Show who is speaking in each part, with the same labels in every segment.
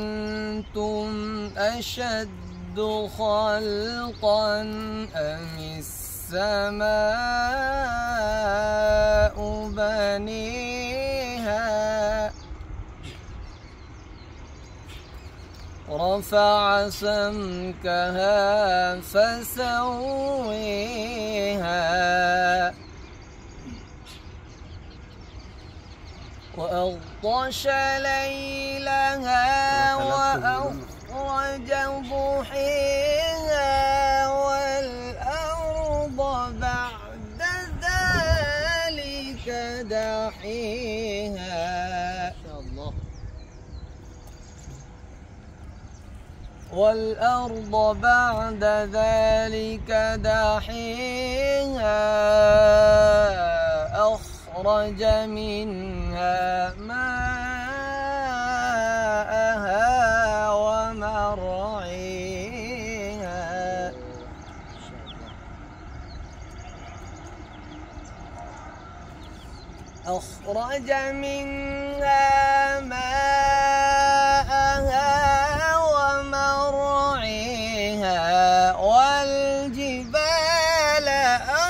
Speaker 1: أأنتم أشد خلقا أم السماء بنيها رفع سمكها فسويها وأغطش ليلها وأخرج ضحيها والأرض بعد ذلك دحيها والأرض بعد ذلك دحيها أخرج منها ماءها ومرعيها أخرج منها ماءها ومرعيها والجبال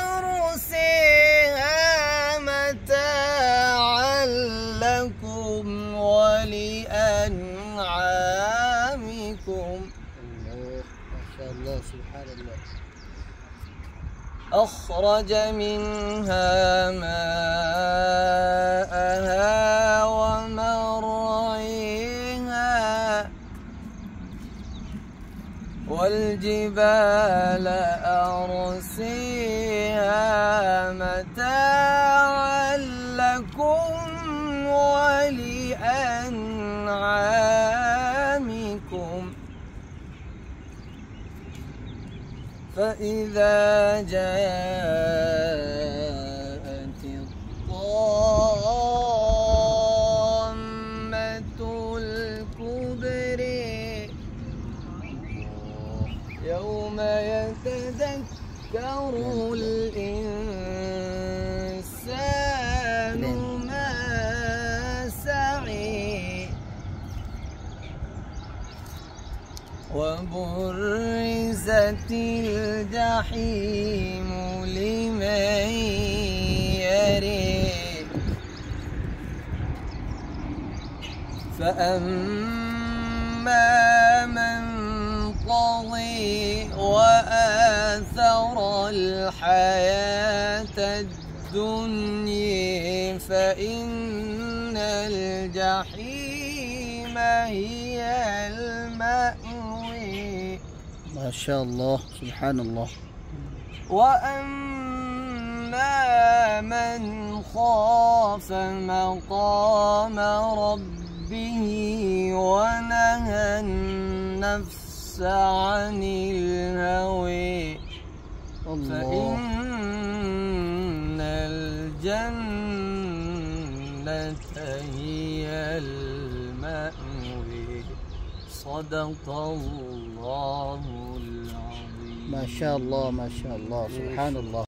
Speaker 1: أرسيها متاعا لكم ولأنعامكم.
Speaker 2: ما شاء الله سبحان الله.
Speaker 1: أخرج منها ماءها ومرعيها والجبال أرسيها متاعا لكم ولأنعامكم. فإذا جاءت الطامة الكبرى يوم يتذكر الإنسان ما سعي وبرزت الجحيم لمن يرى فأما من طغى وآثر الحياة الدنيا فإن الجحيم هي المأوى.
Speaker 2: ما شاء الله سبحان الله.
Speaker 1: وأما من خاف مقام ربه ونهى النفس عن الهوى فإن الجنة هي المأوى. صدق الله العظيم.
Speaker 2: ما شاء الله ما شاء الله سبحان الله.